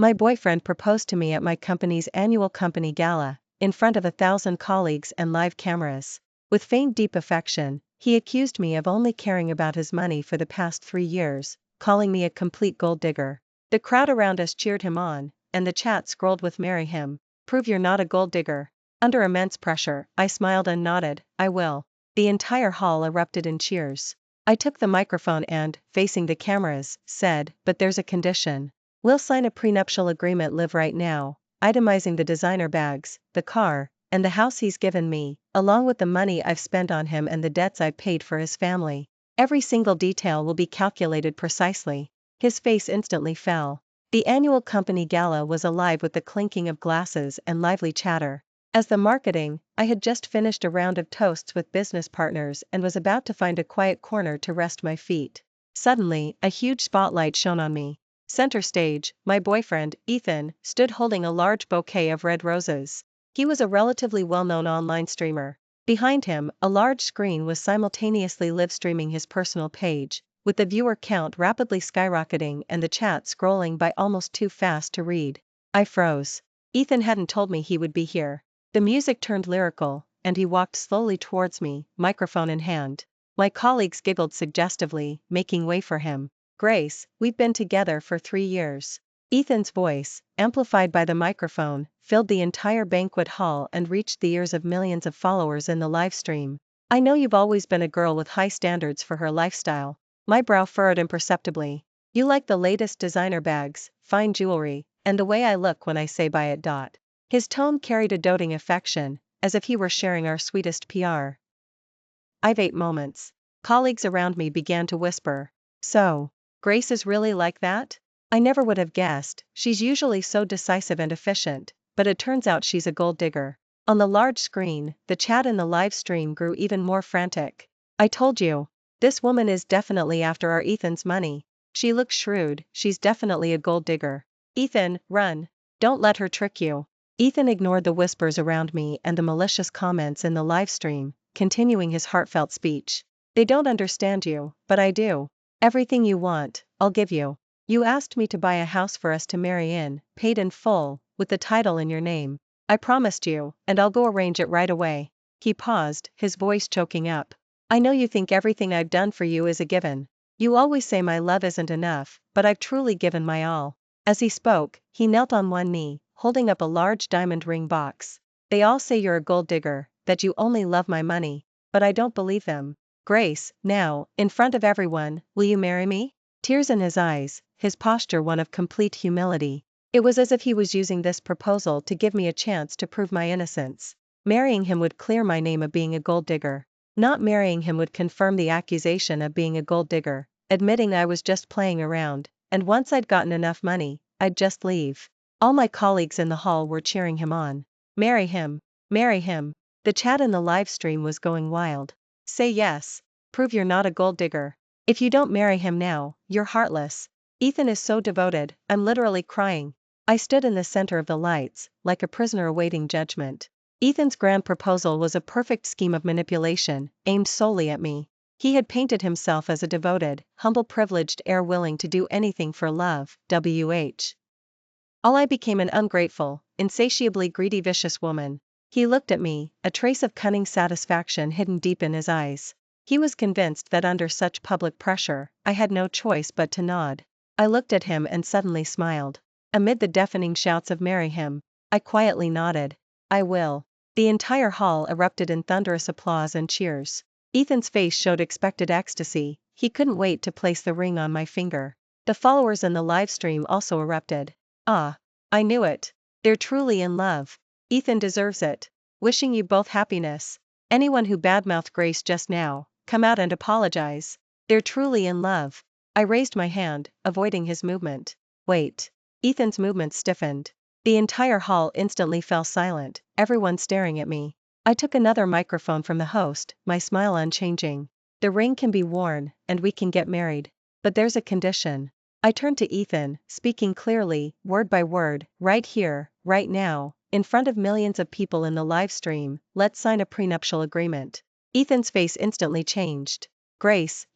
My boyfriend proposed to me at my company's annual company gala, in front of 1,000 colleagues and live cameras. With feigned deep affection, he accused me of only caring about his money for the past 3 years, calling me a complete gold digger. The crowd around us cheered him on, and the chat scrolled with "Marry him. Prove you're not a gold digger." Under immense pressure, I smiled and nodded, "I will." The entire hall erupted in cheers. I took the microphone and, facing the cameras, said, "But there's a condition. We'll sign a prenuptial agreement live right now," itemizing the designer bags, the car, and the house he's given me, along with the money I've spent on him and the debts I've paid for his family. Every single detail will be calculated precisely. His face instantly fell. The annual company gala was alive with the clinking of glasses and lively chatter. As the marketing, I had just finished a round of toasts with business partners and was about to find a quiet corner to rest my feet. Suddenly, a huge spotlight shone on me. Center stage, my boyfriend, Ethan, stood holding a large bouquet of red roses. He was a relatively well-known online streamer. Behind him, a large screen was simultaneously live-streaming his personal page, with the viewer count rapidly skyrocketing and the chat scrolling by almost too fast to read. I froze. Ethan hadn't told me he would be here. The music turned lyrical, and he walked slowly towards me, microphone in hand. My colleagues giggled suggestively, making way for him. "Grace, we've been together for 3 years." Ethan's voice, amplified by the microphone, filled the entire banquet hall and reached the ears of millions of followers in the live stream. "I know you've always been a girl with high standards for her lifestyle." My brow furrowed imperceptibly. "You like the latest designer bags, fine jewelry, and the way I look when I say buy it. His tone carried a doting affection, as if he were sharing our sweetest PR. I've 8 moments. Colleagues around me began to whisper. "So, Grace is really like that? I never would have guessed. She's usually so decisive and efficient, but it turns out she's a gold digger." On the large screen, the chat in the live stream grew even more frantic. "I told you. This woman is definitely after our Ethan's money. She looks shrewd, she's definitely a gold digger. Ethan, run. Don't let her trick you." Ethan ignored the whispers around me and the malicious comments in the live stream, continuing his heartfelt speech. "They don't understand you, but I do. Everything you want, I'll give you. You asked me to buy a house for us to marry in, paid in full, with the title in your name. I promised you, and I'll go arrange it right away." He paused, his voice choking up. "I know you think everything I've done for you is a given. You always say my love isn't enough, but I've truly given my all." As he spoke, he knelt on one knee, holding up a large diamond ring box. "They all say you're a gold digger, that you only love my money, but I don't believe them. Grace, now, in front of everyone, will you marry me?" Tears in his eyes, his posture one of complete humility. It was as if he was using this proposal to give me a chance to prove my innocence. Marrying him would clear my name of being a gold digger. Not marrying him would confirm the accusation of being a gold digger, admitting I was just playing around, and once I'd gotten enough money, I'd just leave. All my colleagues in the hall were cheering him on. "Marry him. Marry him." The chat in the live stream was going wild. "Say yes. Prove you're not a gold digger. If you don't marry him now, you're heartless. Ethan is so devoted, I'm literally crying." I stood in the center of the lights, like a prisoner awaiting judgment. Ethan's grand proposal was a perfect scheme of manipulation, aimed solely at me. He had painted himself as a devoted, humble privileged heir willing to do anything for love, all I became an ungrateful, insatiably greedy vicious woman. He looked at me, a trace of cunning satisfaction hidden deep in his eyes. He was convinced that under such public pressure, I had no choice but to nod. I looked at him and suddenly smiled. Amid the deafening shouts of "marry him," I quietly nodded. "I will." The entire hall erupted in thunderous applause and cheers. Ethan's face showed expected ecstasy. He couldn't wait to place the ring on my finger. The followers in the live stream also erupted. "Ah, I knew it. They're truly in love. Ethan deserves it. Wishing you both happiness. Anyone who badmouthed Grace just now, come out and apologize. They're truly in love." I raised my hand, avoiding his movement. "Wait." Ethan's movement stiffened. The entire hall instantly fell silent, everyone staring at me. I took another microphone from the host, my smile unchanging. "The ring can be worn, and we can get married. But there's a condition." I turned to Ethan, speaking clearly, word by word. "Right here, right now, in front of millions of people in the live stream, let's sign a prenuptial agreement." Ethan's face instantly changed. "Grace,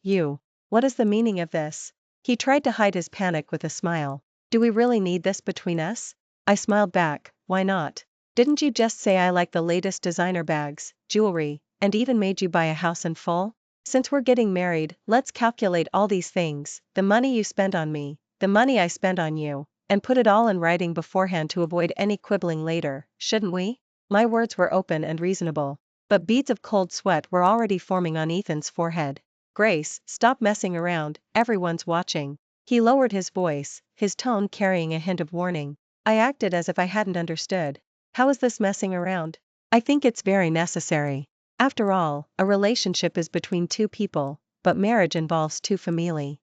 what is the meaning of this?" He tried to hide his panic with a smile. Do we really need this between us? I smiled back, why not? Didn't you just say I like the latest designer bags, jewelry, and even made you buy a house in full? Since we're getting married, let's calculate all these things, the money you spend on me, the money I spend on you, and put it all in writing beforehand to avoid any quibbling later, shouldn't we? My words were open and reasonable, but beads of cold sweat were already forming on Ethan's forehead. Grace, stop messing around, everyone's watching. He lowered his voice, his tone carrying a hint of warning. I acted as if I hadn't understood. How is this messing around? I think it's very necessary. After all, a relationship is between two people, but marriage involves two family.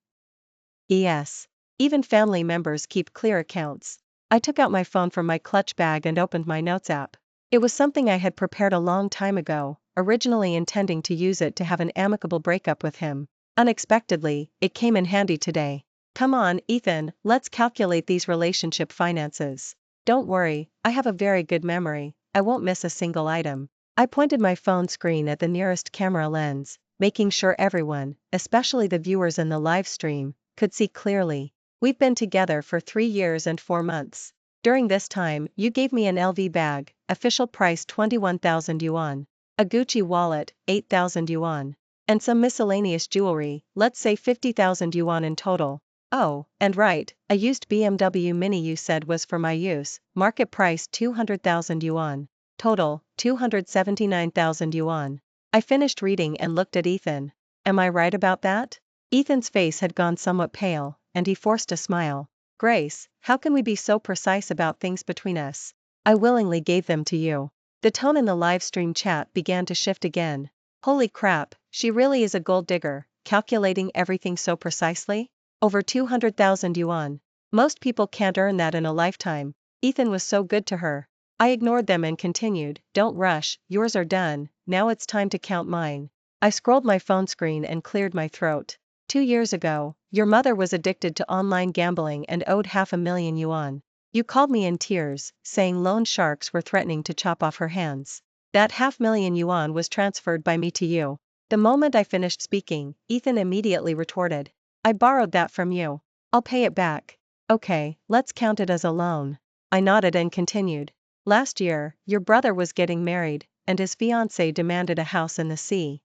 Yes. Even family members keep clear accounts. I took out my phone from my clutch bag and opened my notes app. It was something I had prepared a long time ago, originally intending to use it to have an amicable breakup with him. Unexpectedly, it came in handy today. Come on, Ethan, let's calculate these relationship finances. Don't worry, I have a very good memory, I won't miss a single item. I pointed my phone screen at the nearest camera lens, making sure everyone, especially the viewers in the live stream, could see clearly. We've been together for 3 years and 4 months. During this time, you gave me an LV bag, official price 21,000 yuan. A Gucci wallet, 8,000 yuan. And some miscellaneous jewelry, let's say 50,000 yuan in total. Oh, and right, a used BMW Mini you said was for my use, market price 200,000 yuan. Total, 279,000 yuan. I finished reading and looked at Ethan. Am I right about that? Ethan's face had gone somewhat pale, and he forced a smile. Grace, how can we be so precise about things between us? I willingly gave them to you. The tone in the live stream chat began to shift again. Holy crap, she really is a gold digger, calculating everything so precisely? Over 200,000 yuan. Most people can't earn that in a lifetime. Ethan was so good to her. I ignored them and continued, don't rush, yours are done, now it's time to count mine. I scrolled my phone screen and cleared my throat. 2 years ago, your mother was addicted to online gambling and owed 500,000 yuan. You called me in tears, saying loan sharks were threatening to chop off her hands. That 500,000 yuan was transferred by me to you. The moment I finished speaking, Ethan immediately retorted. I borrowed that from you. I'll pay it back. Okay, let's count it as a loan. I nodded and continued. Last year, your brother was getting married, and his fiancée demanded a house in the sea.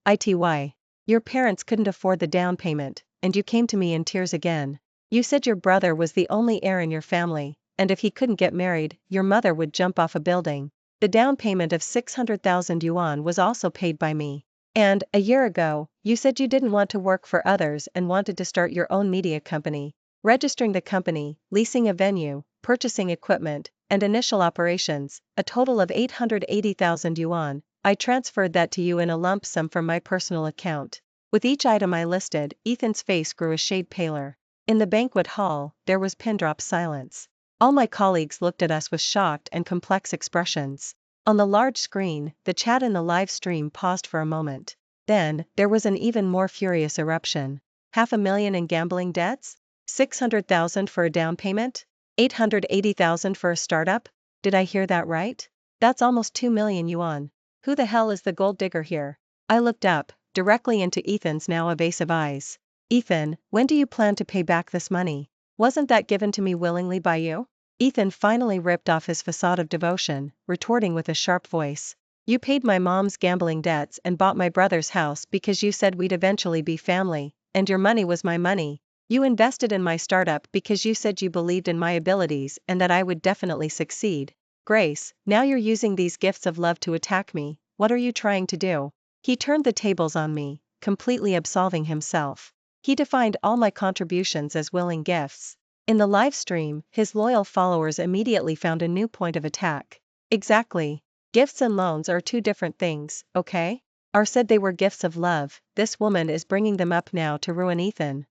Ity. Your parents couldn't afford the down payment, and you came to me in tears again. You said your brother was the only heir in your family, and if he couldn't get married, your mother would jump off a building. The down payment of 600,000 yuan was also paid by me. And, a year ago, you said you didn't want to work for others and wanted to start your own media company. Registering the company, leasing a venue, purchasing equipment, and initial operations, a total of 880,000 yuan, I transferred that to you in a lump sum from my personal account. With each item I listed, Ethan's face grew a shade paler. In the banquet hall, there was pin-drop silence. All my colleagues looked at us with shocked and complex expressions. On the large screen, the chat in the live stream paused for a moment. Then, there was an even more furious eruption. 500,000 in gambling debts? 600,000 for a down payment? 880,000 for a startup? Did I hear that right? That's almost 2 million yuan. Who the hell is the gold digger here? I looked up, directly into Ethan's now evasive eyes. Ethan, when do you plan to pay back this money? Wasn't that given to me willingly by you? Ethan finally ripped off his facade of devotion, retorting with a sharp voice. You paid my mom's gambling debts and bought my brother's house because you said we'd eventually be family, and your money was my money. You invested in my startup because you said you believed in my abilities and that I would definitely succeed. Grace, now you're using these gifts of love to attack me, what are you trying to do? He turned the tables on me, completely absolving himself. He defined all my contributions as willing gifts. In the live stream, his loyal followers immediately found a new point of attack. Exactly. Gifts and loans are two different things, okay? R said they were gifts of love, this woman is bringing them up now to ruin Ethan.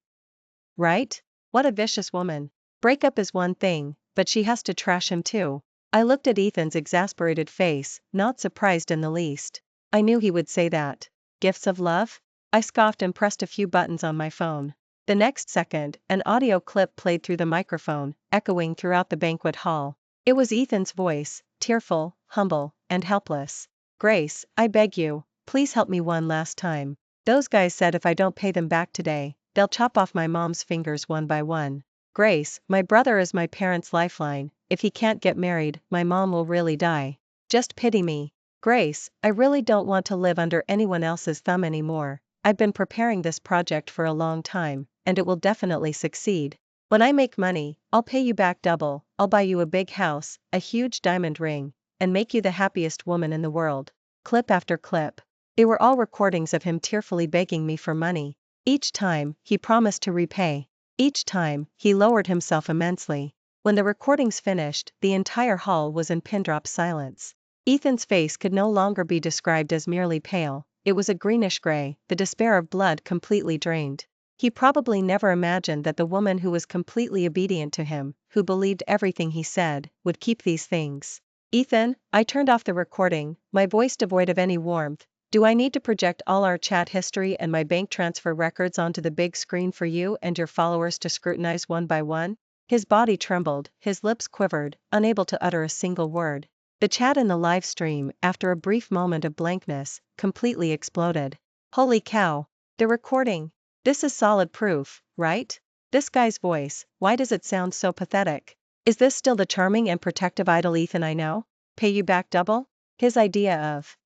Right? What a vicious woman. Breakup is one thing, but she has to trash him too. I looked at Ethan's exasperated face, not surprised in the least. I knew he would say that. Gifts of love? I scoffed and pressed a few buttons on my phone. The next second, an audio clip played through the microphone, echoing throughout the banquet hall. It was Ethan's voice, tearful, humble, and helpless. Grace, I beg you, please help me one last time. Those guys said if I don't pay them back today, they'll chop off my mom's fingers one by one. Grace, my brother is my parents' lifeline. If he can't get married, my mom will really die. Just pity me. Grace, I really don't want to live under anyone else's thumb anymore. I've been preparing this project for a long time, and it will definitely succeed. When I make money, I'll pay you back double. I'll buy you a big house, a huge diamond ring, and make you the happiest woman in the world. Clip after clip. They were all recordings of him tearfully begging me for money. Each time, he promised to repay. Each time, he lowered himself immensely. When the recordings finished, the entire hall was in pin-drop silence. Ethan's face could no longer be described as merely pale. It was a greenish gray, the despair of blood completely drained. He probably never imagined that the woman who was completely obedient to him, who believed everything he said, would keep these things. Ethan, I turned off the recording, my voice devoid of any warmth. Do I need to project all our chat history and my bank transfer records onto the big screen for you and your followers to scrutinize one by one? His body trembled, his lips quivered, unable to utter a single word. The chat in the live stream, after a brief moment of blankness, completely exploded. Holy cow! The recording! This is solid proof, right? This guy's voice, why does it sound so pathetic? Is this still the charming and protective idol Ethan I know? Pay you back double? His idea of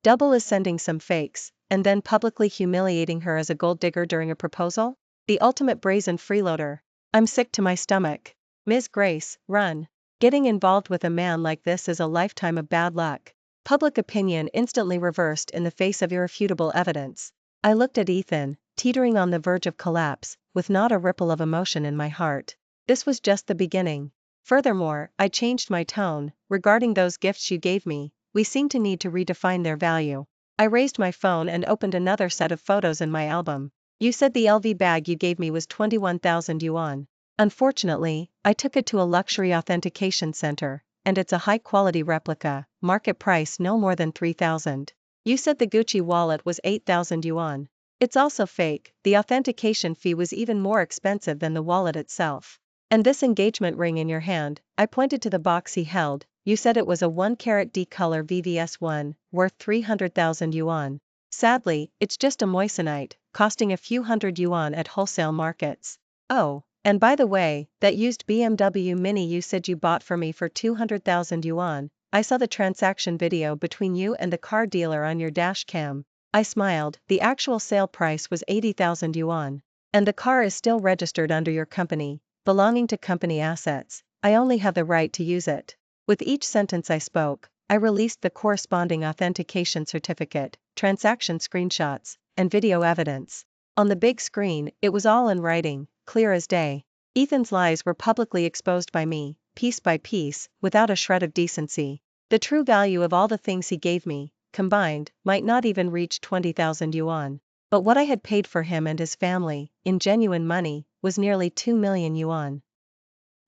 double is sending some fakes, and then publicly humiliating her as a gold digger during a proposal? The ultimate brazen freeloader. I'm sick to my stomach. Ms. Grace, run. Getting involved with a man like this is a lifetime of bad luck. Public opinion instantly reversed in the face of irrefutable evidence. I looked at Ethan, teetering on the verge of collapse, with not a ripple of emotion in my heart. This was just the beginning. Furthermore, I changed my tone. Regarding those gifts you gave me, we seem to need to redefine their value. I raised my phone and opened another set of photos in my album. You said the LV bag you gave me was 21,000 yuan. Unfortunately, I took it to a luxury authentication center, and it's a high-quality replica, market price no more than 3,000. You said the Gucci wallet was 8,000 yuan. It's also fake. The authentication fee was even more expensive than the wallet itself. And this engagement ring in your hand, I pointed to the box he held. You said it was a 1-carat D-color VVS1, worth 300,000 yuan. Sadly, it's just a moissanite, costing a few hundred yuan at wholesale markets. Oh, and by the way, that used BMW Mini you said you bought for me for 200,000 yuan, I saw the transaction video between you and the car dealer on your dash cam. I smiled. The actual sale price was 80,000 yuan. And the car is still registered under your company, belonging to company assets. I only have the right to use it. With each sentence I spoke, I released the corresponding authentication certificate, transaction screenshots, and video evidence. On the big screen, it was all in writing, clear as day. Ethan's lies were publicly exposed by me, piece by piece, without a shred of decency. The true value of all the things he gave me, combined, might not even reach 20,000 yuan. But what I had paid for him and his family, in genuine money, was nearly 2 million yuan.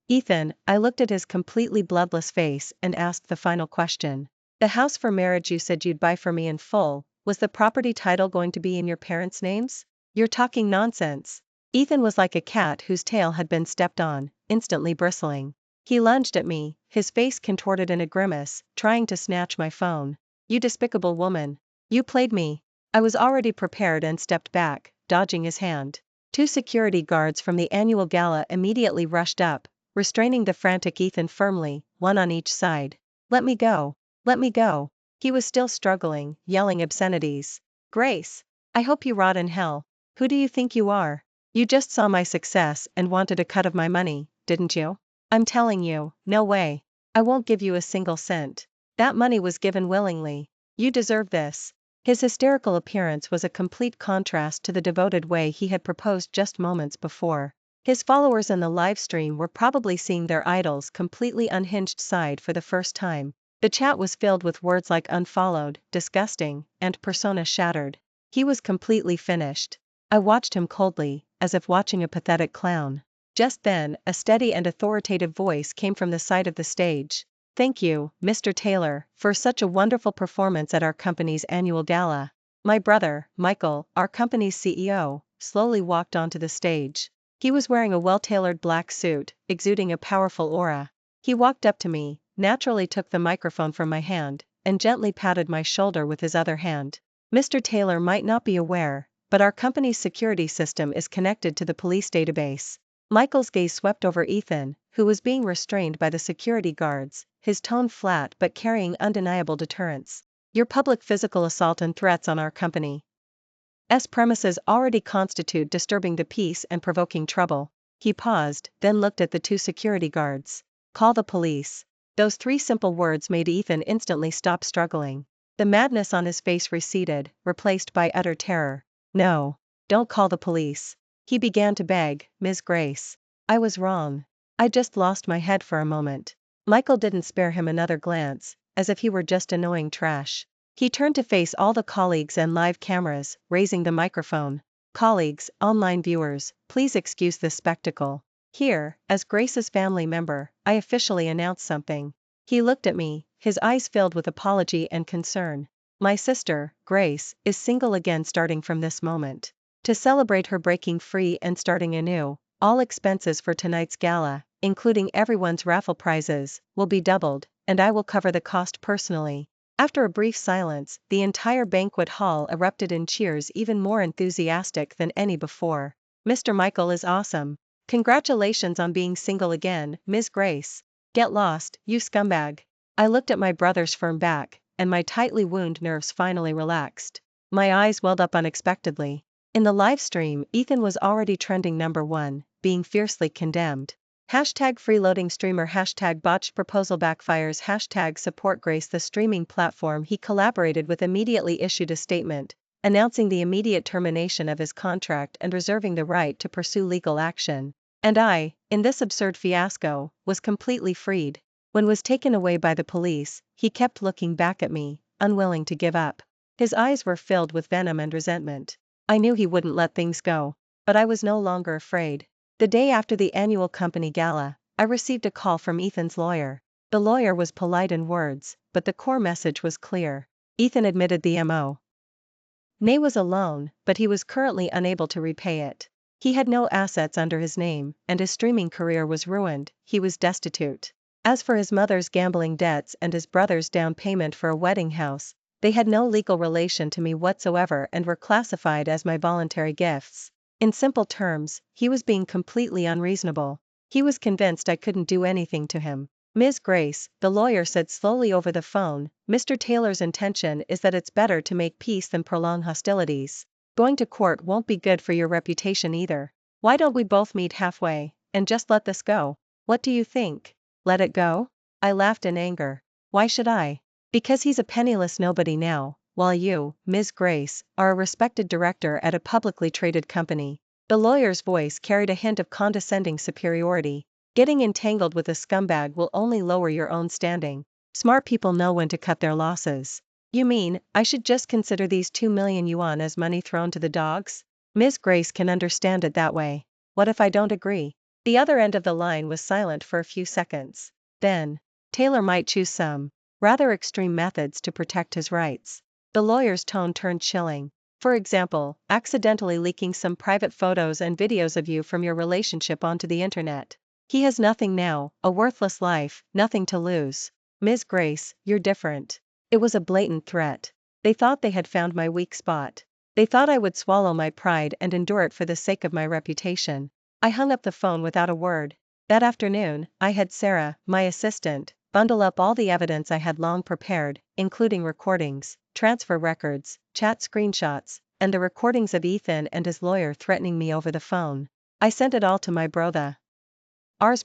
Ethan, I looked at his completely bloodless face and asked the final question. The house for marriage you said you'd buy for me in full, was the property title going to be in your parents' names? You're talking nonsense. Ethan was like a cat whose tail had been stepped on, instantly bristling. He lunged at me, his face contorted in a grimace, trying to snatch my phone. You despicable woman. You played me. I was already prepared and stepped back, dodging his hand. 2 security guards from the annual gala immediately rushed up, restraining the frantic Ethan firmly, one on each side. Let me go. Let me go. He was still struggling, yelling obscenities. Grace. I hope you rot in hell. Who do you think you are? You just saw my success and wanted a cut of my money, didn't you? I'm telling you, no way. I won't give you a single cent. That money was given willingly. You deserve this. His hysterical appearance was a complete contrast to the devoted way he had proposed just moments before. His followers in the live stream were probably seeing their idol's completely unhinged side for the first time. The chat was filled with words like unfollowed, disgusting, and persona shattered. He was completely finished. I watched him coldly, as if watching a pathetic clown. Just then, a steady and authoritative voice came from the side of the stage. Thank you, Mr. Taylor, for such a wonderful performance at our company's annual gala. My brother, Michael, our company's CEO, slowly walked onto the stage. He was wearing a well-tailored black suit, exuding a powerful aura. He walked up to me, naturally took the microphone from my hand, and gently patted my shoulder with his other hand. Mr. Taylor might not be aware, but our company's security system is connected to the police database. Michael's gaze swept over Ethan, who was being restrained by the security guards, his tone flat but carrying undeniable deterrence. Your public physical assault and threats on our company's premises already constitute disturbing the peace and provoking trouble. He paused, then looked at the two security guards. Call the police. Those three simple words made Ethan instantly stop struggling. The madness on his face receded, replaced by utter terror. No. Don't call the police. He began to beg, Ms. Grace. I was wrong. I just lost my head for a moment. Michael didn't spare him another glance, as if he were just annoying trash. He turned to face all the colleagues and live cameras, raising the microphone. Colleagues, online viewers, please excuse this spectacle. Here, as Grace's family member, I officially announce something. He looked at me, his eyes filled with apology and concern. My sister, Grace, is single again starting from this moment. To celebrate her breaking free and starting anew, all expenses for tonight's gala, including everyone's raffle prizes, will be doubled, and I will cover the cost personally. After a brief silence, the entire banquet hall erupted in cheers even more enthusiastic than any before. Mr. Michael is awesome. Congratulations on being single again, Ms. Grace. Get lost, you scumbag. I looked at my brother's firm back, and my tightly wound nerves finally relaxed. My eyes welled up unexpectedly. In the live stream, Ethan was already trending #1, being fiercely condemned. Hashtag freeloading streamer, hashtag botched proposal backfires, hashtag support Grace. The streaming platform he collaborated with immediately issued a statement, announcing the immediate termination of his contract and reserving the right to pursue legal action. And I, in this absurd fiasco, was completely freed. When was taken away by the police, he kept looking back at me, unwilling to give up. His eyes were filled with venom and resentment. I knew he wouldn't let things go. But I was no longer afraid. The day after the annual company gala, I received a call from Ethan's lawyer. The lawyer was polite in words, but the core message was clear. Ethan admitted the M.O. Nay was a loan, but he was currently unable to repay it. He had no assets under his name, and his streaming career was ruined. He was destitute. As for his mother's gambling debts and his brother's down payment for a wedding house, they had no legal relation to me whatsoever and were classified as my voluntary gifts. In simple terms, he was being completely unreasonable. He was convinced I couldn't do anything to him. Ms. Grace, the lawyer said slowly over the phone, Mr. Taylor's intention is that it's better to make peace than prolong hostilities. Going to court won't be good for your reputation either. Why don't we both meet halfway, and just let this go? What do you think? Let it go? I laughed in anger. Why should I? Because he's a penniless nobody now, while you, Ms. Grace, are a respected director at a publicly traded company. The lawyer's voice carried a hint of condescending superiority. Getting entangled with a scumbag will only lower your own standing. Smart people know when to cut their losses. You mean, I should just consider these 2 million yuan as money thrown to the dogs? Ms. Grace can understand it that way. What if I don't agree? The other end of the line was silent for a few seconds. Then, Taylor might choose some rather extreme methods to protect his rights. The lawyer's tone turned chilling. For example, accidentally leaking some private photos and videos of you from your relationship onto the internet. He has nothing now, a worthless life, nothing to lose. Ms. Grace, you're different. It was a blatant threat. They thought they had found my weak spot. They thought I would swallow my pride and endure it for the sake of my reputation. I hung up the phone without a word. That afternoon, I had Sarah, my assistant, bundle up all the evidence I had long prepared, including recordings, transfer records, chat screenshots, and the recordings of Ethan and his lawyer threatening me over the phone. I sent it all to my brother's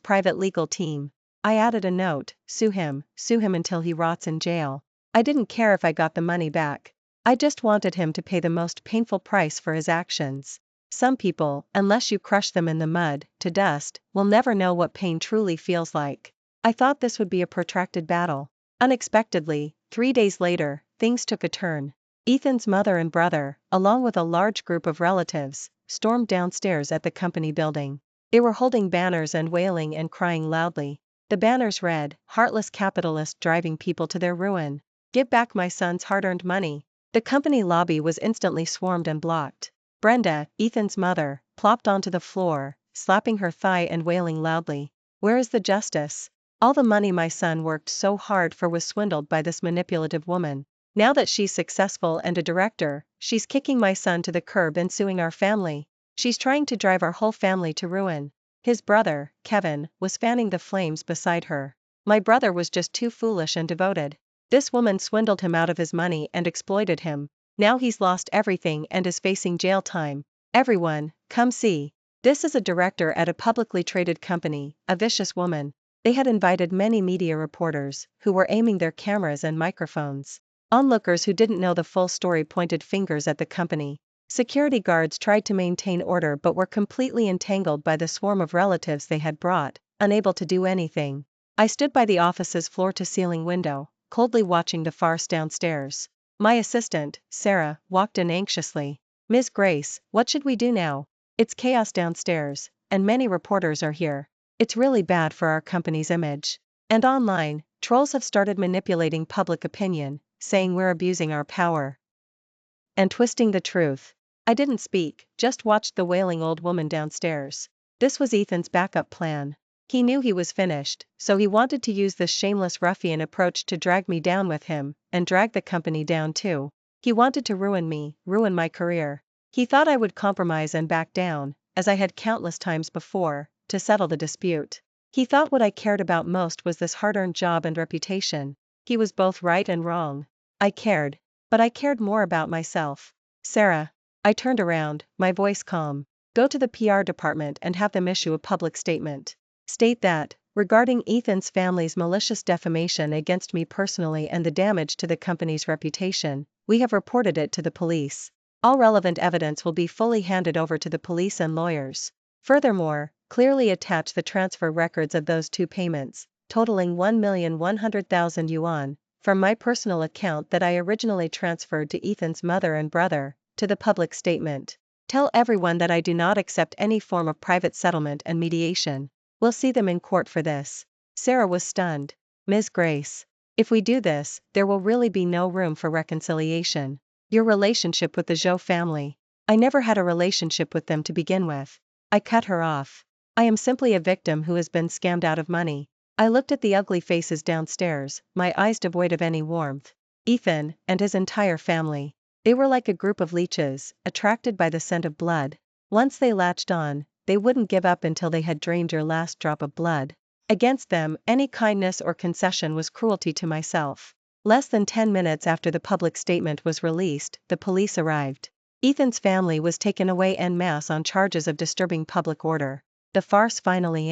private legal team. I added a note, sue him until he rots in jail. I didn't care if I got the money back. I just wanted him to pay the most painful price for his actions. Some people, unless you crush them in the mud, to dust, will never know what pain truly feels like. I thought this would be a protracted battle. Unexpectedly, 3 days later, things took a turn. Ethan's mother and brother, along with a large group of relatives, stormed downstairs at the company building. They were holding banners and wailing and crying loudly. The banners read, "Heartless capitalist driving people to their ruin. Give back my son's hard-earned money." The company lobby was instantly swarmed and blocked. Brenda, Ethan's mother, plopped onto the floor, slapping her thigh and wailing loudly. Where is the justice? All the money my son worked so hard for was swindled by this manipulative woman. Now that she's successful and a director, she's kicking my son to the curb and suing our family. She's trying to drive our whole family to ruin. His brother, Kevin, was fanning the flames beside her. My brother was just too foolish and devoted. This woman swindled him out of his money and exploited him. Now he's lost everything and is facing jail time. Everyone, come see. This is a director at a publicly traded company, a vicious woman. They had invited many media reporters, who were aiming their cameras and microphones. Onlookers who didn't know the full story pointed fingers at the company. Security guards tried to maintain order but were completely entangled by the swarm of relatives they had brought, unable to do anything. I stood by the office's floor-to-ceiling window, coldly watching the farce downstairs. My assistant, Sarah, walked in anxiously. "Miss Grace, what should we do now? It's chaos downstairs, and many reporters are here. It's really bad for our company's image. And online, trolls have started manipulating public opinion, saying we're abusing our power and twisting the truth." I didn't speak, just watched the wailing old woman downstairs. This was Ethan's backup plan. He knew he was finished, so he wanted to use this shameless ruffian approach to drag me down with him, and drag the company down too. He wanted to ruin me, ruin my career. He thought I would compromise and back down, as I had countless times before, to settle the dispute. He thought what I cared about most was this hard-earned job and reputation. He was both right and wrong. I cared. But I cared more about myself. "Sarah." I turned around, my voice calm. "Go to the PR department and have them issue a public statement. State that, regarding Ethan's family's malicious defamation against me personally and the damage to the company's reputation, we have reported it to the police. All relevant evidence will be fully handed over to the police and lawyers. Furthermore, clearly attach the transfer records of those two payments, totaling 1,100,000 yuan, from my personal account that I originally transferred to Ethan's mother and brother, to the public statement. Tell everyone that I do not accept any form of private settlement and mediation. We'll see them in court for this." Sarah was stunned. "Ms. Grace. If we do this, there will really be no room for reconciliation. Your relationship with the Zhou family. I never had a relationship with them to begin with." I cut her off. "I am simply a victim who has been scammed out of money." I looked at the ugly faces downstairs, my eyes devoid of any warmth. Ethan, and his entire family. They were like a group of leeches, attracted by the scent of blood. Once they latched on, they wouldn't give up until they had drained your last drop of blood. Against them, any kindness or concession was cruelty to myself. Less than 10 minutes after the public statement was released, the police arrived. Ethan's family was taken away en masse on charges of disturbing public order. The farce finally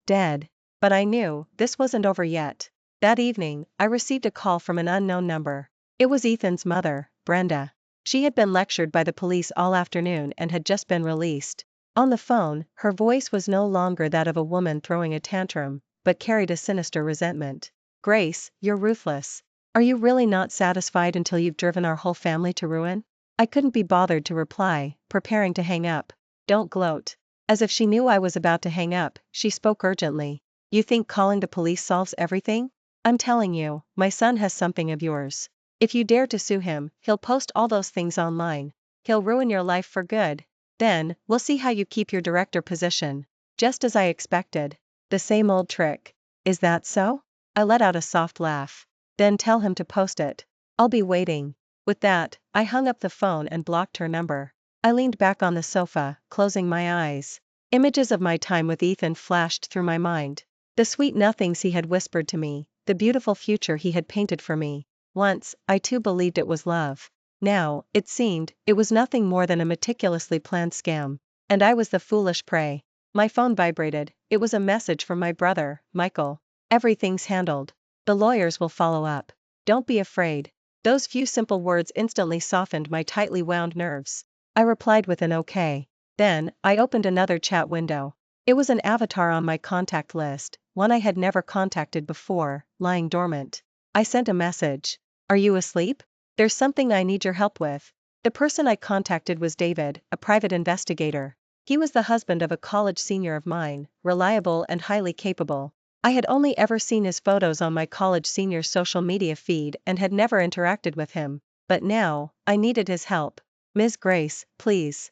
dead. But I knew, this wasn't over yet. That evening, I received a call from an unknown number. It was Ethan's mother, Brenda. She had been lectured by the police all afternoon and had just been released. On the phone, her voice was no longer that of a woman throwing a tantrum, but carried a sinister resentment. "Grace, you're ruthless. Are you really not satisfied until you've driven our whole family to ruin?" I couldn't be bothered to reply, preparing to hang up. "Don't gloat." As if she knew I was about to hang up, she spoke urgently. "You think calling the police solves everything? I'm telling you, my son has something of yours. If you dare to sue him, he'll post all those things online. He'll ruin your life for good. Then, we'll see how you keep your director position." Just as I expected. The same old trick. "Is that so?" I let out a soft laugh. "Then tell him to post it. I'll be waiting." With that, I hung up the phone and blocked her number. I leaned back on the sofa, closing my eyes. Images of my time with Ethan flashed through my mind. The sweet nothings he had whispered to me, the beautiful future he had painted for me. Once, I too believed it was love. Now, it seemed, it was nothing more than a meticulously planned scam. And I was the foolish prey. My phone vibrated. It was a message from my brother, Michael. "Everything's handled. The lawyers will follow up. Don't be afraid." Those few simple words instantly softened my tightly wound nerves. I replied with an okay. Then, I opened another chat window. It was an avatar on my contact list, one I had never contacted before, lying dormant. I sent a message. "Are you asleep? There's something I need your help with." The person I contacted was David, a private investigator. He was the husband of a college senior of mine, reliable and highly capable. I had only ever seen his photos on my college senior's social media feed and had never interacted with him. But now, I needed his help. "Ms. Grace, please.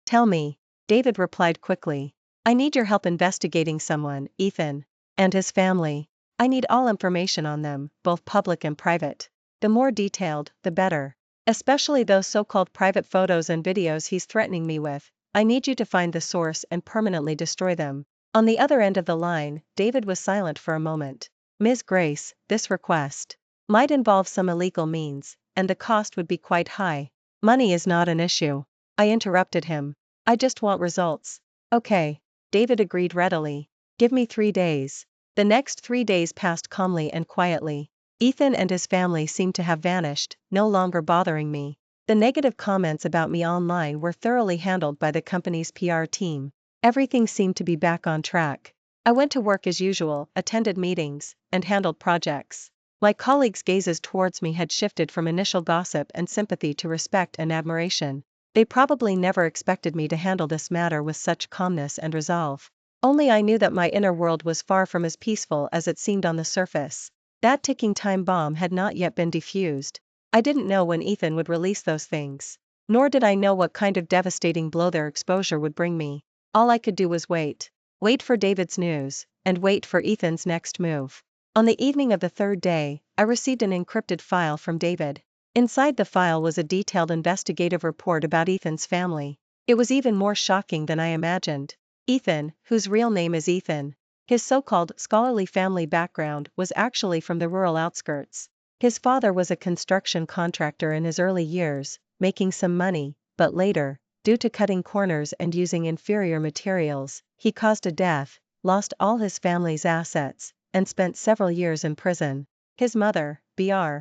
Tell me." David replied quickly. "I need your help investigating someone, Ethan. And his family. I need all information on them, both public and private. The more detailed, the better. Especially those so-called private photos and videos he's threatening me with. I need you to find the source and permanently destroy them. On the other end of the line, David was silent for a moment. Ms. Grace, this request might involve some illegal means, and the cost would be quite high. Money is not an issue. I interrupted him. I just want results. Okay. David agreed readily. Give me 3 days. The next 3 days passed calmly and quietly. Ethan and his family seemed to have vanished, no longer bothering me. The negative comments about me online were thoroughly handled by the company's PR team. Everything seemed to be back on track. I went to work as usual, attended meetings, and handled projects. My colleagues' gazes towards me had shifted from initial gossip and sympathy to respect and admiration. They probably never expected me to handle this matter with such calmness and resolve. Only I knew that my inner world was far from as peaceful as it seemed on the surface. That ticking time bomb had not yet been defused. I didn't know when Ethan would release those things. Nor did I know what kind of devastating blow their exposure would bring me. All I could do was wait. Wait for David's news, and wait for Ethan's next move. On the evening of the 3rd day, I received an encrypted file from David. Inside the file was a detailed investigative report about Ethan's family. It was even more shocking than I imagined. Ethan, whose real name is Ethan, his so-called scholarly family background was actually from the rural outskirts. His father was a construction contractor in his early years, making some money, but later, due to cutting corners and using inferior materials, he caused a death, lost all his family's assets, and spent several years in prison. His mother, Br.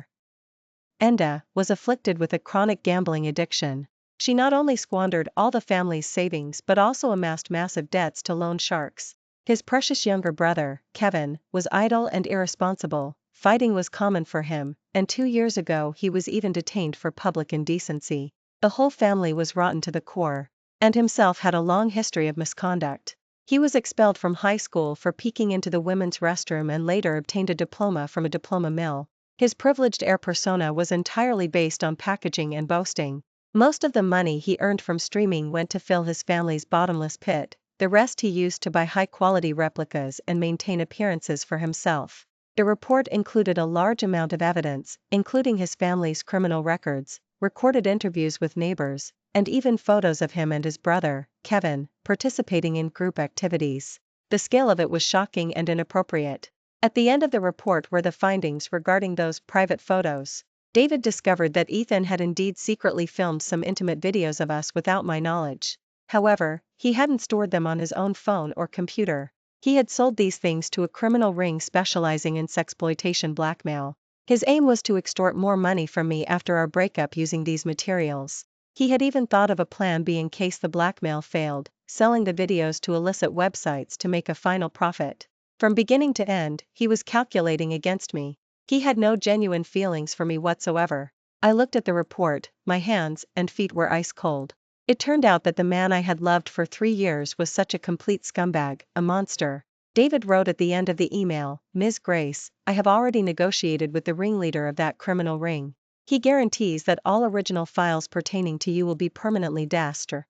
Enda, was afflicted with a chronic gambling addiction. She not only squandered all the family's savings but also amassed massive debts to loan sharks. His precious younger brother, Kevin, was idle and irresponsible. Fighting was common for him, and 2 years ago he was even detained for public indecency. The whole family was rotten to the core, and himself had a long history of misconduct. He was expelled from high school for peeking into the women's restroom and later obtained a diploma from a diploma mill. His privileged air persona was entirely based on packaging and boasting. Most of the money he earned from streaming went to fill his family's bottomless pit, the rest he used to buy high-quality replicas and maintain appearances for himself. The report included a large amount of evidence, including his family's criminal records, recorded interviews with neighbors, and even photos of him and his brother, Kevin, participating in group activities. The scale of it was shocking and inappropriate. At the end of the report were the findings regarding those private photos. David discovered that Ethan had indeed secretly filmed some intimate videos of us without my knowledge. However, he hadn't stored them on his own phone or computer. He had sold these things to a criminal ring specializing in sexploitation blackmail. His aim was to extort more money from me after our breakup using these materials. He had even thought of a plan B in case the blackmail failed, selling the videos to illicit websites to make a final profit. From beginning to end, he was calculating against me. He had no genuine feelings for me whatsoever. I looked at the report, my hands and feet were ice cold. It turned out that the man I had loved for 3 years was such a complete scumbag, a monster. David wrote at the end of the email, Ms. Grace, I have already negotiated with the ringleader of that criminal ring. He guarantees that all original files pertaining to you will be permanently destroyed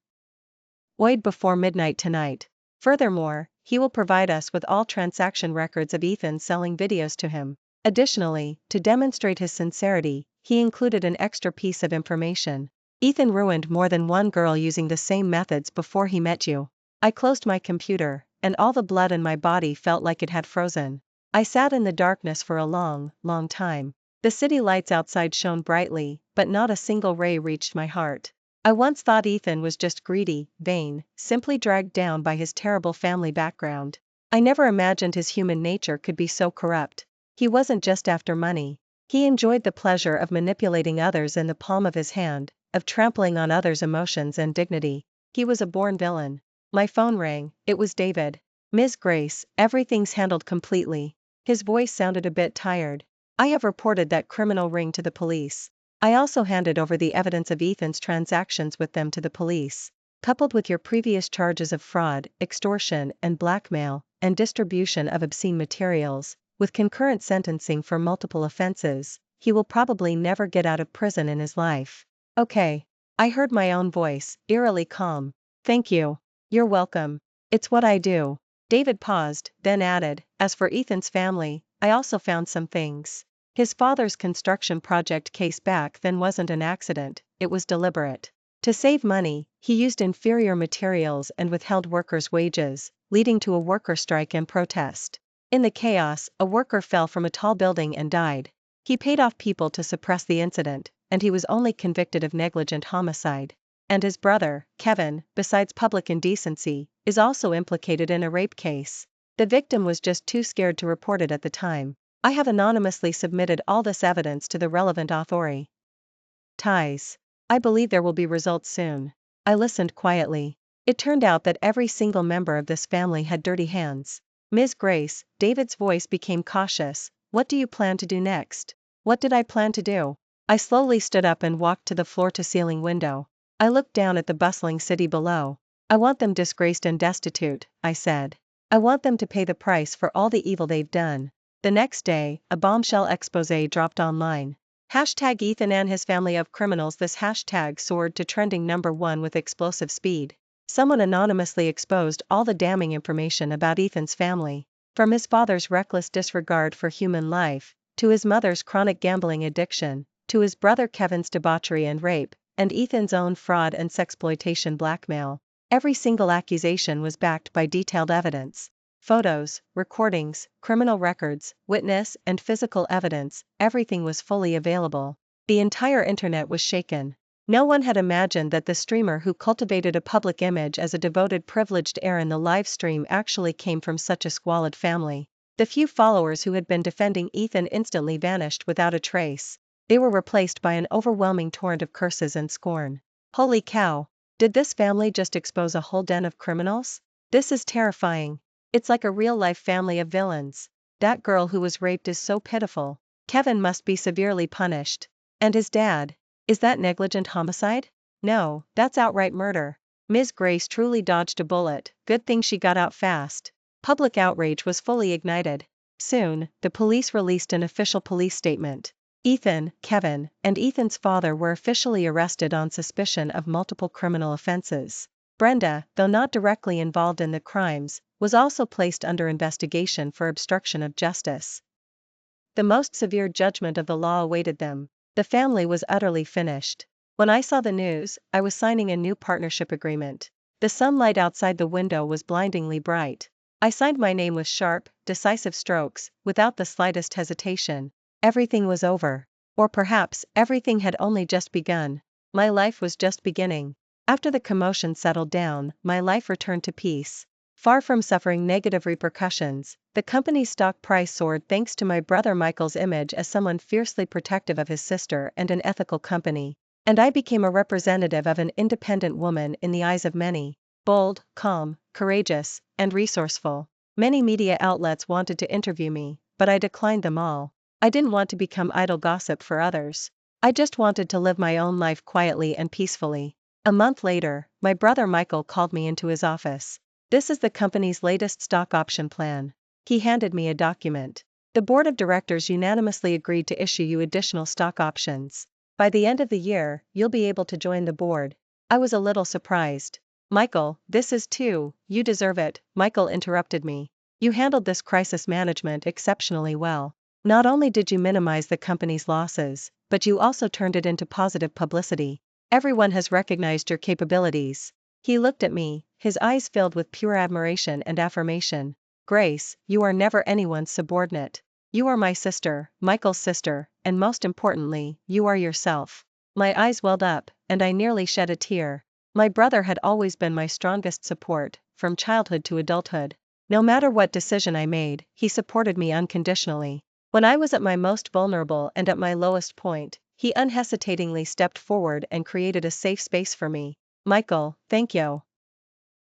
before midnight tonight. Furthermore, he will provide us with all transaction records of Ethan selling videos to him. Additionally, to demonstrate his sincerity, he included an extra piece of information. Ethan ruined more than one girl using the same methods before he met you. I closed my computer, and all the blood in my body felt like it had frozen. I sat in the darkness for a long, long time. The city lights outside shone brightly, but not a single ray reached my heart. I once thought Ethan was just greedy, vain, simply dragged down by his terrible family background. I never imagined his human nature could be so corrupt. He wasn't just after money. He enjoyed the pleasure of manipulating others in the palm of his hand, of trampling on others' emotions and dignity. He was a born villain. My phone rang, it was David. Ms. Grace, everything's handled completely. His voice sounded a bit tired. I have reported that criminal ring to the police. I also handed over the evidence of Ethan's transactions with them to the police. Coupled with your previous charges of fraud, extortion and blackmail, and distribution of obscene materials, with concurrent sentencing for multiple offenses, he will probably never get out of prison in his life. Okay. I heard my own voice, eerily calm. Thank you. You're welcome. It's what I do. David paused, then added, as for Ethan's family, I also found some things. His father's construction project case back then wasn't an accident, it was deliberate. To save money, he used inferior materials and withheld workers' wages, leading to a worker strike and protest. In the chaos, a worker fell from a tall building and died. He paid off people to suppress the incident, and he was only convicted of negligent homicide. And his brother, Kevin, besides public indecency, is also implicated in a rape case. The victim was just too scared to report it at the time. I have anonymously submitted all this evidence to the relevant authorities. I believe there will be results soon. I listened quietly. It turned out that every single member of this family had dirty hands. Ms. Grace, David's voice became cautious. What do you plan to do next? What did I plan to do? I slowly stood up and walked to the floor-to-ceiling window. I looked down at the bustling city below. I want them disgraced and destitute, I said. I want them to pay the price for all the evil they've done. The next day, a bombshell expose dropped online. Hashtag Ethan and his family of criminals. This hashtag soared to trending #1 with explosive speed. Someone anonymously exposed all the damning information about Ethan's family. From his father's reckless disregard for human life, to his mother's chronic gambling addiction, to his brother Kevin's debauchery and rape, and Ethan's own fraud and sexploitation blackmail. Every single accusation was backed by detailed evidence. Photos, recordings, criminal records, witness and physical evidence, everything was fully available. The entire internet was shaken. No one had imagined that the streamer who cultivated a public image as a devoted privileged heir in the live stream actually came from such a squalid family. The few followers who had been defending Ethan instantly vanished without a trace. They were replaced by an overwhelming torrent of curses and scorn. Holy cow! Did this family just expose a whole den of criminals? This is terrifying. It's like a real-life family of villains. That girl who was raped is so pitiful. Kevin must be severely punished. And his dad? Is that negligent homicide? No, that's outright murder. Ms. Grace truly dodged a bullet. Good thing she got out fast. Public outrage was fully ignited. Soon, the police released an official police statement. Ethan, Kevin, and Ethan's father were officially arrested on suspicion of multiple criminal offenses. Brenda, though not directly involved in the crimes, was also placed under investigation for obstruction of justice. The most severe judgment of the law awaited them. The family was utterly finished. When I saw the news, I was signing a new partnership agreement. The sunlight outside the window was blindingly bright. I signed my name with sharp, decisive strokes, without the slightest hesitation. Everything was over. Or perhaps, everything had only just begun. My life was just beginning. After the commotion settled down, my life returned to peace. Far from suffering negative repercussions, the company's stock price soared thanks to my brother Michael's image as someone fiercely protective of his sister and an ethical company. And I became a representative of an independent woman in the eyes of many. Bold, calm, courageous, and resourceful. Many media outlets wanted to interview me, but I declined them all. I didn't want to become idle gossip for others. I just wanted to live my own life quietly and peacefully. A month later, my brother Michael called me into his office. This is the company's latest stock option plan. He handed me a document. The board of directors unanimously agreed to issue you additional stock options. By the end of the year, you'll be able to join the board. I was a little surprised. Michael, this is too, you deserve it, Michael interrupted me. You handled this crisis management exceptionally well. Not only did you minimize the company's losses, but you also turned it into positive publicity. Everyone has recognized your capabilities. He looked at me, his eyes filled with pure admiration and affirmation. Grace, you are never anyone's subordinate. You are my sister, Michael's sister, and most importantly, you are yourself. My eyes welled up, and I nearly shed a tear. My brother had always been my strongest support, from childhood to adulthood. No matter what decision I made, he supported me unconditionally. When I was at my most vulnerable and at my lowest point, he unhesitatingly stepped forward and created a safe space for me. Michael, thank you.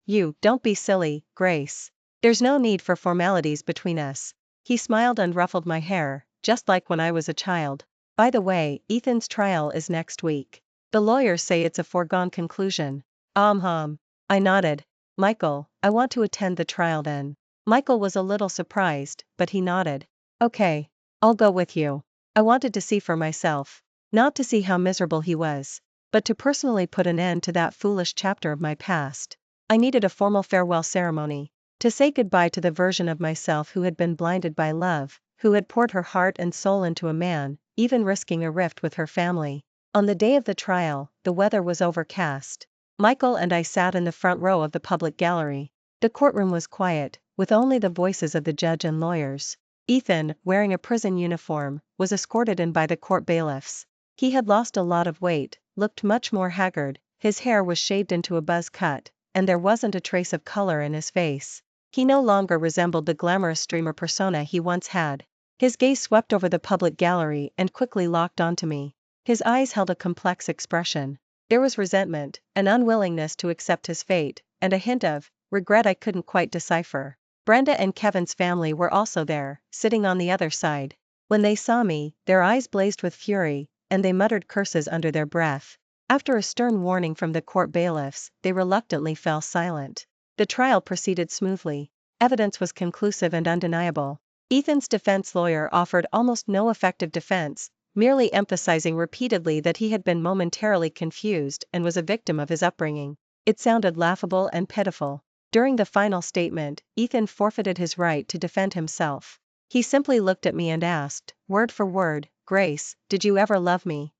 You, don't be silly, Grace. There's no need for formalities between us. He smiled and ruffled my hair, just like when I was a child. By the way, Ethan's trial is next week. The lawyers say it's a foregone conclusion. I nodded. Michael, I want to attend the trial then. Michael was a little surprised, but he nodded. Okay. I'll go with you. I wanted to see for myself. Not to see how miserable he was, but to personally put an end to that foolish chapter of my past. I needed a formal farewell ceremony. To say goodbye to the version of myself who had been blinded by love, who had poured her heart and soul into a man, even risking a rift with her family. On the day of the trial, the weather was overcast. Michael and I sat in the front row of the public gallery. The courtroom was quiet, with only the voices of the judge and lawyers. Ethan, wearing a prison uniform, was escorted in by the court bailiffs. He had lost a lot of weight, looked much more haggard, his hair was shaved into a buzz cut, and there wasn't a trace of color in his face. He no longer resembled the glamorous streamer persona he once had. His gaze swept over the public gallery and quickly locked onto me. His eyes held a complex expression. There was resentment, an unwillingness to accept his fate, and a hint of regret I couldn't quite decipher. Brenda and Kevin's family were also there, sitting on the other side. When they saw me, their eyes blazed with fury, and they muttered curses under their breath. After a stern warning from the court bailiffs, they reluctantly fell silent. The trial proceeded smoothly. Evidence was conclusive and undeniable. Ethan's defense lawyer offered almost no effective defense, merely emphasizing repeatedly that he had been momentarily confused and was a victim of his upbringing. It sounded laughable and pitiful. During the final statement, Ethan forfeited his right to defend himself. He simply looked at me and asked, word for word, "Grace, did you ever love me?"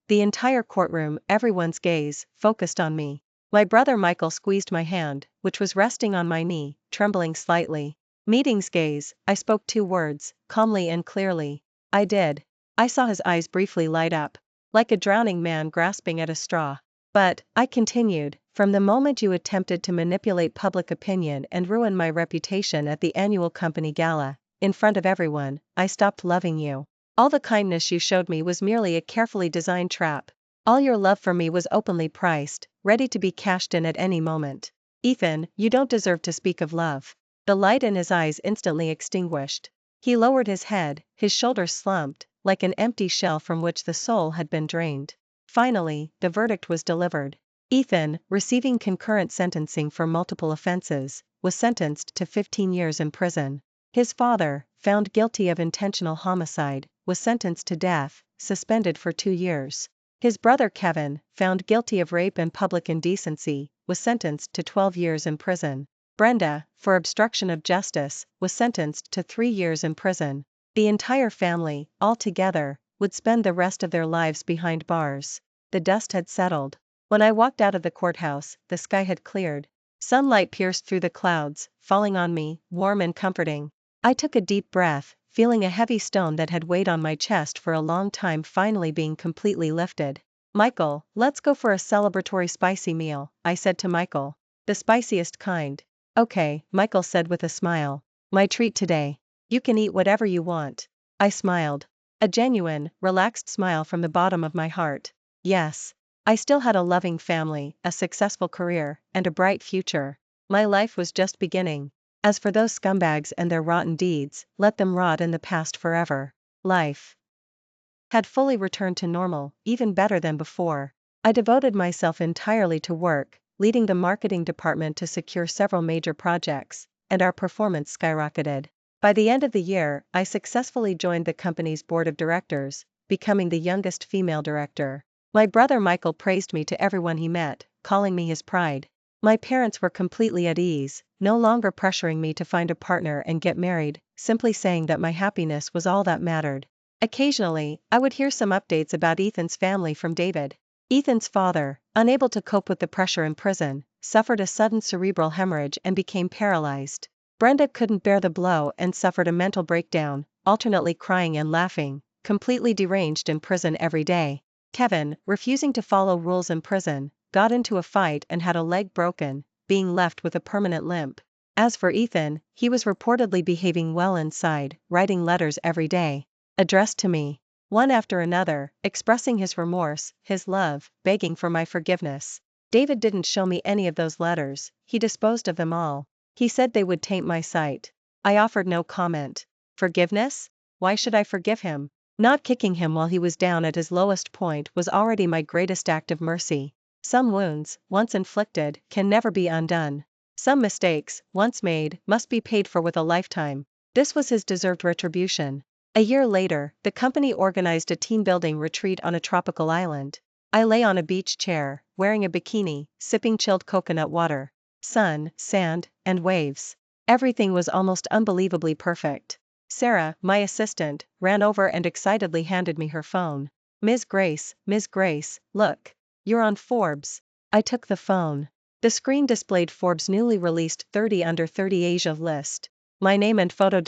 The entire courtroom, everyone's gaze, focused on me. My brother Michael squeezed my hand, which was resting on my knee, trembling slightly. Meeting's gaze, I spoke 2 words, calmly and clearly. I did. I saw his eyes briefly light up, like a drowning man grasping at a straw. But, I continued, from the moment you attempted to manipulate public opinion and ruin my reputation at the annual company gala, in front of everyone, I stopped loving you. All the kindness you showed me was merely a carefully designed trap. All your love for me was openly priced, ready to be cashed in at any moment. Ethan, you don't deserve to speak of love. The light in his eyes instantly extinguished. He lowered his head, his shoulders slumped, like an empty shell from which the soul had been drained. Finally, the verdict was delivered. Ethan, receiving concurrent sentencing for multiple offenses, was sentenced to 15 years in prison. His father, found guilty of intentional homicide, was sentenced to death, suspended for 2 years. His brother Kevin, found guilty of rape and public indecency, was sentenced to 12 years in prison. Brenda, for obstruction of justice, was sentenced to 3 years in prison. The entire family, all together, would spend the rest of their lives behind bars. The dust had settled. When I walked out of the courthouse, the sky had cleared. Sunlight pierced through the clouds, falling on me, warm and comforting. I took a deep breath, feeling a heavy stone that had weighed on my chest for a long time finally being completely lifted. Michael, let's go for a celebratory spicy meal, I said to Michael. The spiciest kind. Okay, Michael said with a smile. My treat today. You can eat whatever you want. I smiled. A genuine, relaxed smile from the bottom of my heart. Yes. I still had a loving family, a successful career, and a bright future. My life was just beginning. As for those scumbags and their rotten deeds, let them rot in the past forever. Life had fully returned to normal, even better than before. I devoted myself entirely to work, leading the marketing department to secure several major projects, and our performance skyrocketed. By the end of the year, I successfully joined the company's board of directors, becoming the youngest female director. My brother Michael praised me to everyone he met, calling me his pride. My parents were completely at ease, no longer pressuring me to find a partner and get married, simply saying that my happiness was all that mattered. Occasionally, I would hear some updates about Ethan's family from David. Ethan's father, unable to cope with the pressure in prison, suffered a sudden cerebral hemorrhage and became paralyzed. Brenda couldn't bear the blow and suffered a mental breakdown, alternately crying and laughing, completely deranged in prison every day. Kevin, refusing to follow rules in prison, got into a fight and had a leg broken, being left with a permanent limp. As for Ethan, he was reportedly behaving well inside, writing letters every day, addressed to me, one after another, expressing his remorse, his love, begging for my forgiveness. David didn't show me any of those letters, he disposed of them all. He said they would taint my sight. I offered no comment. Forgiveness? Why should I forgive him? Not kicking him while he was down at his lowest point was already my greatest act of mercy. Some wounds, once inflicted, can never be undone. Some mistakes, once made, must be paid for with a lifetime. This was his deserved retribution. A year later, the company organized a team-building retreat on a tropical island. I lay on a beach chair, wearing a bikini, sipping chilled coconut water. Sun, sand, and waves. Everything was almost unbelievably perfect. Sarah, my assistant, ran over and excitedly handed me her phone. Ms. Grace, look. You're on Forbes. I took the phone. The screen displayed Forbes' newly released 30 Under 30 Asia list. My name and photo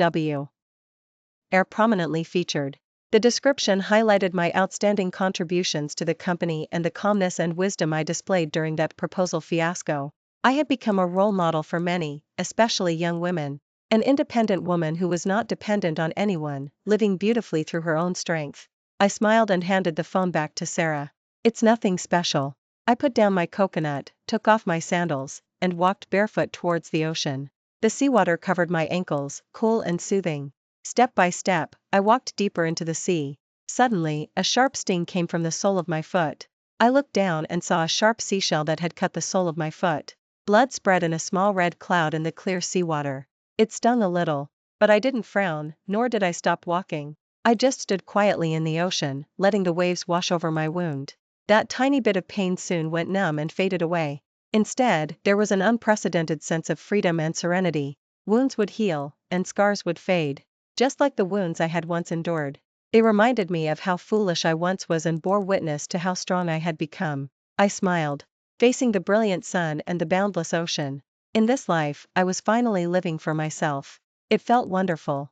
are prominently featured. The description highlighted my outstanding contributions to the company and the calmness and wisdom I displayed during that proposal fiasco. I had become a role model for many, especially young women. An independent woman who was not dependent on anyone, living beautifully through her own strength. I smiled and handed the phone back to Sarah. It's nothing special. I put down my coconut, took off my sandals, and walked barefoot towards the ocean. The seawater covered my ankles, cool and soothing. Step by step, I walked deeper into the sea. Suddenly, a sharp sting came from the sole of my foot. I looked down and saw a sharp seashell that had cut the sole of my foot. Blood spread in a small red cloud in the clear seawater. It stung a little, but I didn't frown, nor did I stop walking. I just stood quietly in the ocean, letting the waves wash over my wound. That tiny bit of pain soon went numb and faded away. Instead, there was an unprecedented sense of freedom and serenity. Wounds would heal, and scars would fade. Just like the wounds I had once endured. They reminded me of how foolish I once was and bore witness to how strong I had become. I smiled, facing the brilliant sun and the boundless ocean. In this life, I was finally living for myself. It felt wonderful.